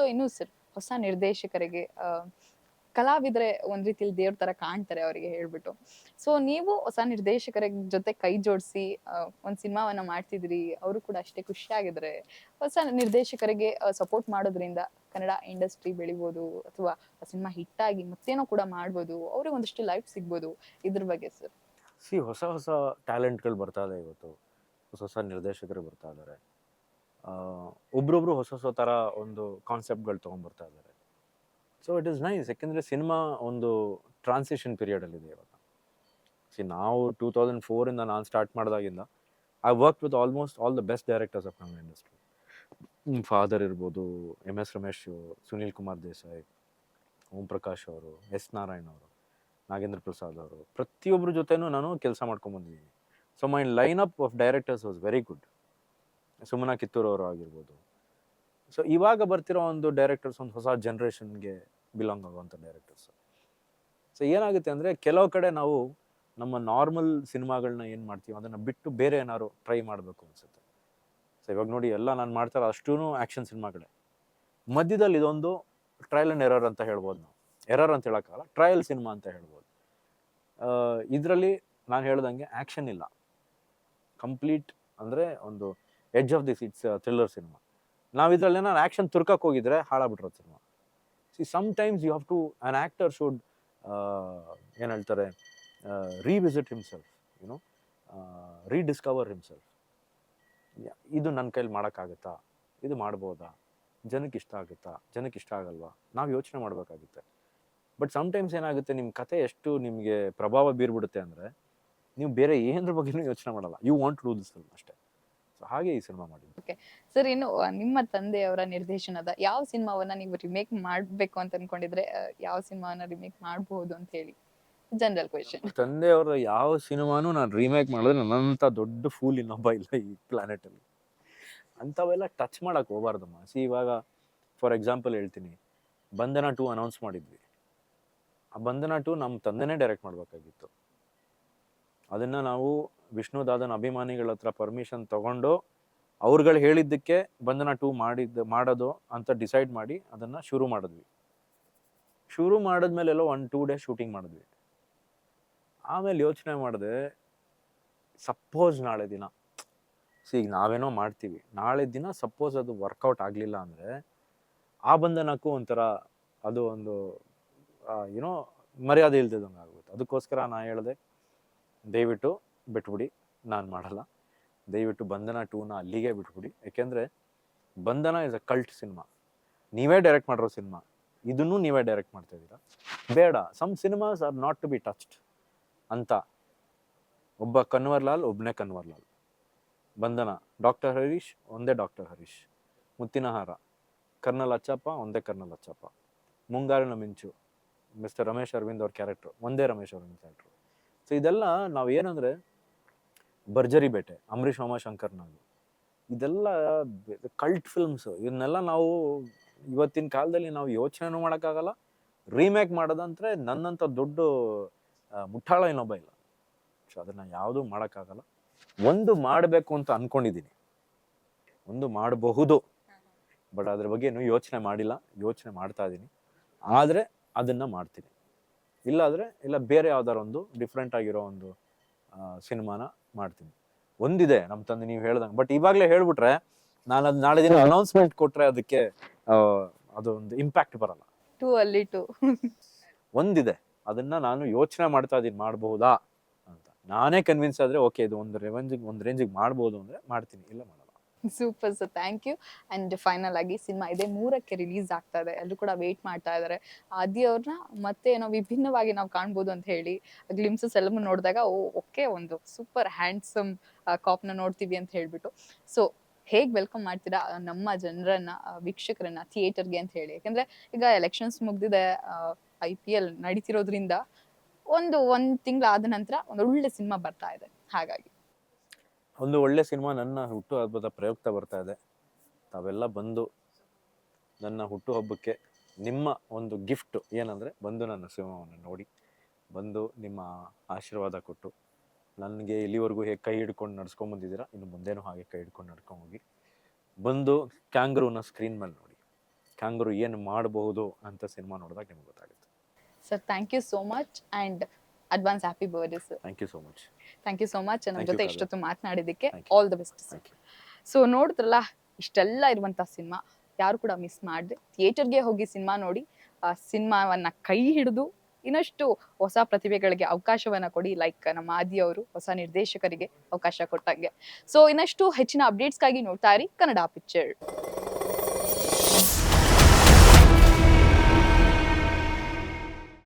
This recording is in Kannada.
ಸೊ ಇನ್ನು ಸರ್ ಹೊಸ ನಿರ್ದೇಶಕರಿಗೆ ಕಲಾವಿದರೆ ಒಂದ್ ರೀತಿಲಿ ದೇವ್ರ ತರ ಕಾಣ್ತಾರೆ ಅವರಿಗೆ ಹೇಳ್ಬಿಟ್ಟು. ಸೊ ನೀವು ಹೊಸ ನಿರ್ದೇಶಕರ ಜೊತೆ ಕೈ ಜೋಡಿಸಿ ಒಂದ್ ಸಿನಿಮಾವನ್ನ ಮಾಡ್ತಿದ್ರಿ, ಅವರು ಕೂಡ ಅಷ್ಟೇ ಖುಷಿಯಾಗಿದ್ರೆ. ಹೊಸ ನಿರ್ದೇಶಕರಿಗೆ ಸಪೋರ್ಟ್ ಮಾಡೋದ್ರಿಂದ ಕನ್ನಡ ಇಂಡಸ್ಟ್ರಿ ಬೆಳಿಬೋದು, ಅಥವಾ ಸಿನಿಮಾ ಹಿಟ್ ಆಗಿ ಮತ್ತೇನೋ ಕೂಡ ಮಾಡ್ಬೋದು, ಅವ್ರಿಗೆ ಒಂದಷ್ಟು ಲೈಫ್ ಸಿಗ್ಬೋದು. ಇದ್ರ ಬಗ್ಗೆ ಸರ್. ಹೊಸ ಹೊಸ ಟ್ಯಾಲೆಂಟ್ಗಳು ಬರ್ತಾ ಇದೆ ಇವತ್ತು. ಹೊಸ ಹೊಸ ನಿರ್ದೇಶಕರು ಬರ್ತಾ ಇದ್ದಾರೆ. ಒಬ್ರೊಬ್ರು ಹೊಸ ಹೊಸ ಥರ ಒಂದು ಕಾನ್ಸೆಪ್ಟ್ಗಳು ತೊಗೊಂಡ್ಬರ್ತಾ ಇದ್ದಾರೆ. So it is nice. ಯಾಕೆಂದರೆ ಸಿನಿಮಾ ಒಂದು ಟ್ರಾನ್ಸಿಷನ್ ಪೀರಿಯಡಲ್ಲಿದೆ ಇವಾಗ. ನಾವು 2004 ನಾನು ಸ್ಟಾರ್ಟ್ ಮಾಡಿದಾಗಿಂದ I work with almost all the best directors of Kannada industry. Father ಇರ್ಬೋದು, MS ರಮೇಶ್, ಸುನೀಲ್ ಕುಮಾರ್ ದೇಸಾಯಿ, ಓಂ ಪ್ರಕಾಶ್ ಅವರು, S ನಾರಾಯಣ್ ಅವರು, ನಾಗೇಂದ್ರ ಪ್ರಸಾದ್ ಅವರು, ಪ್ರತಿಯೊಬ್ಬರ ಜೊತೆನೂ ನಾನು ಕೆಲಸ ಮಾಡ್ಕೊಂಡ್ಬಂದಿದ್ದೀನಿ. So my line up of directors was very good. Sumana Kittur ಅವರು ಆಗಿರ್ಬೋದು. ಸೊ ಇವಾಗ ಬರ್ತಿರೋ ಒಂದು ಡೈರೆಕ್ಟರ್ಸ್ ಒಂದು ಹೊಸ ಜನ್ರೇಷನ್ಗೆ ಬಿಲಾಂಗ್ ಆಗುವಂಥ ಡೈರೆಕ್ಟರ್ಸ್. ಸೊ ಏನಾಗುತ್ತೆ ಅಂದರೆ ಕೆಲವು ಕಡೆ ನಾವು ನಮ್ಮ ನಾರ್ಮಲ್ ಸಿನಿಮಾಗಳನ್ನ ಏನು ಮಾಡ್ತೀವಿ ಅದನ್ನು ಬಿಟ್ಟು ಬೇರೆ ಏನಾದ್ರು ಟ್ರೈ ಮಾಡಬೇಕು ಅನಿಸುತ್ತೆ. ಸೊ ಇವಾಗ ನೋಡಿ ಎಲ್ಲ ನಾನು ಮಾಡ್ತಾರೆ ಅಷ್ಟೂ ಆ್ಯಕ್ಷನ್ ಸಿನಿಮಾಗಳೇ. ಮಧ್ಯದಲ್ಲಿ ಇದೊಂದು ಟ್ರಯಲ್ ಆ್ಯಂಡ್ ಎರರ್ ಅಂತ ಹೇಳ್ಬೋದು. ನಾವು ಎರರ್ ಅಂತ ಹೇಳೋಕ್ಕಾಗಲ್ಲ, ಟ್ರಯಲ್ ಸಿನಿಮಾ ಅಂತ ಹೇಳ್ಬೋದು. ಇದರಲ್ಲಿ ನಾನು ಹೇಳ್ದಂಗೆ ಆ್ಯಕ್ಷನ್ ಇಲ್ಲ, ಕಂಪ್ಲೀಟ್ ಅಂದರೆ ಒಂದು edge of the seats thriller cinema. ನಾವು ಇದರಲ್ಲಿ ನಾನು ಆ್ಯಕ್ಷನ್ ತುರ್ಕಕ್ಕೆ ಹೋಗಿದ್ರೆ ಹಾಳಾಗ್ಬಿಟ್ಟಿರೋ cinema. Sometimes you have to an actor should ಏನು ಹೇಳ್ತಾರೆ, revisit himself, you know, rediscover himself. ಇದು ನನ್ನ ಕೈಲಿ ಮಾಡೋಕ್ಕಾಗತ್ತಾ, ಇದು ಮಾಡ್ಬೋದಾ, ಜನಕ್ಕೆ ಇಷ್ಟ ಆಗುತ್ತಾ, ಜನಕ್ಕೆ ಇಷ್ಟ ಆಗಲ್ವಾ, ನಾವು ಯೋಚನೆ ಮಾಡಬೇಕಾಗುತ್ತೆ. ಬಟ್ ಸಮ್ಟೈಮ್ಸ್ ಏನಾಗುತ್ತೆ, ನಿಮ್ಮ ಕತೆ ಎಷ್ಟು ನಿಮಗೆ ಪ್ರಭಾವ ಬೀರ್ಬಿಡುತ್ತೆ ಅಂದರೆ ನೀವು ಬೇರೆ ಏನರ ಬಗ್ಗೆನೂ ಯೋಚನೆ ಮಾಡಲ್ಲ. You want to do this film ಅಷ್ಟೇ. ಸೊ ಹಾಗೆ ಈ ಸಿನಿಮಾ ಮಾಡಿದ್ದು. ಓಕೆ ಸರ್, ಇನ್ನು ನಿಮ್ಮ ತಂದೆಯವರ ನಿರ್ದೇಶನದ ಯಾವ ಸಿನಿಮಾವನ್ನ ನೀವು ರಿಮೇಕ್ ಮಾಡ್ಬೇಕು ಅಂತ ಅನ್ಕೊಂಡಿದ್ರೆ ಯಾವ ಸಿನಿಮಾವನ್ನ ರಿಮೇಕ್ ಮಾಡಬಹುದು ಅಂತ ಹೇಳಿ, ಜನರಲ್ ಕ್ವೆಶ್ಚನ್. ತಂದೆಯವರ ಯಾವ ಸಿನಿಮಾನು ನಾನು ರೀಮೇಕ್ ಮಾಡಿದ್ರೆ ನನ್ನಂಥ ದೊಡ್ಡ ಫೂಲ್ ಇನ್ನೊಬ್ಬ ಇಲ್ಲ ಈ ಪ್ಲಾನೆಟಲ್ಲಿ. ಅಂಥವೆಲ್ಲ ಟಚ್ ಮಾಡಕ್ಕೆ ಹೋಗ್ಬಾರ್ದಮ್ಮ. ಇವಾಗ ಫಾರ್ ಎಕ್ಸಾಂಪಲ್ ಹೇಳ್ತೀನಿ, ಬಂಧನ 2 ಅನೌನ್ಸ್ ಮಾಡಿದ್ವಿ. ಆ ಬಂಧನ 2 ನಮ್ಮ ತಂದೆನೇ ಡೈರೆಕ್ಟ್ ಮಾಡಬೇಕಾಗಿತ್ತು. ಅದನ್ನು ನಾವು ವಿಷ್ಣು ದಾದನ್ ಅಭಿಮಾನಿಗಳ ಹತ್ರ ಪರ್ಮಿಷನ್ ತೊಗೊಂಡು ಅವ್ರುಗಳು ಹೇಳಿದ್ದಕ್ಕೆ ಬಂಧನ 2 ಮಾಡೋದು ಅಂತ ಡಿಸೈಡ್ ಮಾಡಿ ಅದನ್ನು ಶುರು ಮಾಡಿದ್ವಿ. ಶುರು ಮಾಡಿದ್ಮೇಲೆಲ್ಲೋ 1-2 ಡೇಸ್ ಶೂಟಿಂಗ್ ಮಾಡಿದ್ವಿ. ಆಮೇಲೆ ಯೋಚನೆ ಮಾಡಿದೆ, ಸಪೋಸ್ ನಾಳೆ ದಿನ ಈಗ ನಾವೇನೋ ಮಾಡ್ತೀವಿ, ನಾಳೆ ದಿನ ಸಪೋಸ್ ಅದು ವರ್ಕೌಟ್ ಆಗಲಿಲ್ಲ ಅಂದರೆ ಆ ಬಂಧನಕ್ಕೂ ಒಂಥರ ಅದು ಒಂದು ಏನೋ ಮರ್ಯಾದೆ ಇಲ್ದಿದ್ದಂಗೆ ಆಗುತ್ತೆ. ಅದಕ್ಕೋಸ್ಕರ ನಾನು ಹೇಳಿದೆ, ದಯವಿಟ್ಟು ಬಿಟ್ಬಿಡಿ, ನಾನು ಮಾಡಲ್ಲ. ದಯವಿಟ್ಟು ಬಂಧನ 2ನ ಅಲ್ಲಿಗೆ ಬಿಟ್ಬಿಡಿ. ಯಾಕೆಂದರೆ Bandhana is a cult cinema. ನೀವೇ ಡೈರೆಕ್ಟ್ ಮಾಡಿರೋ ಸಿನಿಮಾ, ಇದನ್ನು ನೀವೇ ಡೈರೆಕ್ಟ್ ಮಾಡ್ತಾ ಇದ್ದೀರಾ, ಬೇಡ. Some cinemas are not to be touched ಅಂತ. ಒಬ್ಬ ಕನ್ವರ್ಲಾಲ್, ಒಬ್ಬನೇ ಕನ್ವರ್ಲಾಲ್. ಬಂಧನ, ಡಾಕ್ಟರ್ ಹರೀಶ್ ಒಂದೇ ಡಾಕ್ಟರ್ ಹರೀಶ್. ಮುತ್ತಿನಹಾರ, ಕರ್ನಲ್ ಅಚ್ಚಪ್ಪ ಒಂದೇ ಕರ್ನಲ್ ಅಚ್ಚಪ್ಪ. ಮುಂಗಾರಿನ ಮಿಂಚು, ಮಿಸ್ಟರ್ ರಮೇಶ್ ಅರವಿಂದ್ ಅವ್ರ ಕ್ಯಾರೆಕ್ಟ್ರು ಒಂದೇ ರಮೇಶ್ ಅರವಿಂದ್ ಕ್ಯಾರೆಕ್ಟ್ರು. ಸೊ ಇದೆಲ್ಲ ನಾವು ಏನಂದರೆ, ಭರ್ಜರಿ ಬೇಟೆ, ಅಂಬರೀಷ್ ಉಮಾಶಂಕರ್ ನಾಗು, ಇದೆಲ್ಲ ಕಲ್ಟ್ ಫಿಲ್ಮ್ಸು. ಇವನ್ನೆಲ್ಲ ನಾವು ಇವತ್ತಿನ ಕಾಲದಲ್ಲಿ ನಾವು ಯೋಚನೆನೂ ಮಾಡೋಕ್ಕಾಗಲ್ಲ. ರೀಮೇಕ್ ಮಾಡೋದಂದ್ರೆ ನನ್ನಂಥ ದೊಡ್ಡ ಮುಟ್ಟಾಳ ಇನ್ನೊಬ್ಬ ಇಲ್ಲ. ಸೊ ಅದನ್ನು ಯಾವುದೂ ಮಾಡೋಕ್ಕಾಗಲ್ಲ. ಒಂದು ಮಾಡಬೇಕು ಅಂತ ಅಂದ್ಕೊಂಡಿದ್ದೀನಿ, ಒಂದು ಮಾಡಬಹುದು, ಬಟ್ ಅದ್ರ ಬಗ್ಗೆ ಇನ್ನೂ ಯೋಚನೆ ಮಾಡಿಲ್ಲ. ಯೋಚನೆ ಮಾಡ್ತಾ ಇದ್ದೀನಿ. ಆದರೆ ಅದನ್ನು ಮಾಡ್ತೀನಿ. ಇಲ್ಲ ಬೇರೆ ಯಾವ್ದಾರು ಒಂದು ಡಿಫ್ರೆಂಟ್ ಆಗಿರೋ ಒಂದು ಸಿನಿಮಾನ ಮಾಡ್ತೀನಿ. ಒಂದಿದೆ ನಮ್ಮ ತಂದೆ ನೀವು ಹೇಳ್ದಂಗೆ, ಬಟ್ ಇವಾಗಲೇ ಹೇಳ್ಬಿಟ್ರೆ ನಾನು ಅದು ನಾಳೆ ದಿನ ಅನೌನ್ಸ್ಮೆಂಟ್ ಕೊಟ್ಟರೆ ಅದಕ್ಕೆ ಅದೊಂದು ಇಂಪ್ಯಾಕ್ಟ್ ಬರಲ್ಲ. ಒಂದಿದೆ, ಅದನ್ನು ನಾನು ಯೋಚನೆ ಮಾಡ್ತಾ ಇದ್ದೀನಿ, ಮಾಡಬಹುದಾ ಅಂತ. ನಾನೇ ಕನ್ವಿನ್ಸ್ ಆದರೆ ಓಕೆ, ಇದು ಒಂದು ರೇಂಜಿಗೆ ಮಾಡ್ಬೋದು ಅಂದರೆ ಮಾಡ್ತೀನಿ, ಇಲ್ಲ ಮಾಡಲ್ಲ. Super sir, thank you. And final ಆಗಿ ಸಿನಿಮಾ ಇದೆ 3ಕ್ಕೆ ರಿಲೀಸ್ ಆಗ್ತಾ ಇದೆ, ಎಲ್ಲರೂ ಕೂಡ ವೇಟ್ ಮಾಡ್ತಾ ಇದ್ದಾರೆ. ಆದಿ ಅವ್ರನ್ನ ಮತ್ತೆ ಏನೋ ವಿಭಿನ್ನವಾಗಿ ನಾವು ಕಾಣ್ಬೋದು ಅಂತ ಹೇಳಿ ಗ್ಲಿಮ್ಸಸ್ ಎಲ್ಲವೂ ನೋಡಿದಾಗ ಓಕೆ, ಒಂದು ಸೂಪರ್ ಹ್ಯಾಂಡ್ಸಮ್ ಕಾಪ್ನ ನೋಡ್ತೀವಿ ಅಂತ ಹೇಳ್ಬಿಟ್ಟು. ಸೊ ಹೇಗೆ ವೆಲ್ಕಮ್ ಮಾಡ್ತೀರಾ ನಮ್ಮ ಜನರನ್ನ, ವೀಕ್ಷಕರನ್ನ ಥಿಯೇಟರ್ಗೆ ಅಂತ ಹೇಳಿ? ಯಾಕಂದ್ರೆ ಈಗ ಎಲೆಕ್ಷನ್ಸ್ ಮುಗ್ದಿದೆ, IPL ನಡೀತಿರೋದ್ರಿಂದ ಒಂದು ತಿಂಗಳಾದ ನಂತರ ಒಂದು ಒಳ್ಳೆ ಸಿನಿಮಾ ಬರ್ತಾ ಇದೆ. ಹಾಗಾಗಿ ಒಂದು ಒಳ್ಳೆ ಸಿನಿಮಾ ನನ್ನ ಹುಟ್ಟು ಹಬ್ಬದ ಪ್ರಯುಕ್ತ ಬರ್ತಾ ಇದೆ. ತಾವೆಲ್ಲ ಬಂದು ನನ್ನ ಹುಟ್ಟುಹಬ್ಬಕ್ಕೆ ನಿಮ್ಮ ಒಂದು ಗಿಫ್ಟ್ ಏನಂದರೆ, ಬಂದು ನನ್ನ ಸಿನಿಮಾವನ್ನು ನೋಡಿ, ಬಂದು ನಿಮ್ಮ ಆಶೀರ್ವಾದ ಕೊಟ್ಟು, ನನಗೆ ಇಲ್ಲಿವರೆಗೂ ಹೇಗೆ ಕೈ ಹಿಡ್ಕೊಂಡು ನಡ್ಸ್ಕೊಂಬಂದಿದ್ದೀರಾ, ಇನ್ನು ಮುಂದೇನೂ ಹಾಗೆ ಕೈ ಹಿಡ್ಕೊಂಡು ನಡ್ಕೊಂಡೋಗಿ. ಬಂದು ಕ್ಯಾಂಗ್ರೂನ ಸ್ಕ್ರೀನ್ ಮೇಲೆ ನೋಡಿ. ಕ್ಯಾಂಗರು ಏನು ಮಾಡಬಹುದು ಅಂತ ಸಿನಿಮಾ ನೋಡಿದಾಗ ನಿಮ್ಗೆ ಗೊತ್ತಾಗುತ್ತೆ. Sir thank you so much and advance happy birthday sir. Thank you so much. Thank you so much ನಮ್ಮ Thank you, ಜೊತೆ ಕಾವ್ಯ. ಇಷ್ಟೊತ್ತು ಮಾತನಾಡಿದ್ದಕ್ಕೆ. Thank you. All the best sir. Thank you. So ನೋಡಿದ್ರಲ್ಲ, ಇಷ್ಟೆಲ್ಲ ಇರುವಂಥ ಸಿನಿಮಾ ಯಾರು ಕೂಡ ಮಿಸ್ ಮಾಡದೆ ಥಿಯೇಟರ್ಗೆ ಹೋಗಿ ಸಿನಿಮಾ ನೋಡಿ, ಆ ಸಿನಿಮಾವನ್ನ ಕೈ ಹಿಡಿದು ಇನ್ನಷ್ಟು ಹೊಸ ಪ್ರತಿಭೆಗಳಿಗೆ ಅವಕಾಶವನ್ನ ಕೊಡಿ. ಲೈಕ್ ನಮ್ಮ ಆದಿ ಅವರು ಹೊಸ ನಿರ್ದೇಶಕರಿಗೆ ಅವಕಾಶ ಕೊಟ್ಟಂಗೆ. ಸೊ ಇನ್ನಷ್ಟು ಹೆಚ್ಚಿನ ಅಪ್ಡೇಟ್ಸ್ಗಾಗಿ ನೋಡ್ತಾ ಇರಿ ಕನ್ನಡ ಪಿಕ್ಚರ್.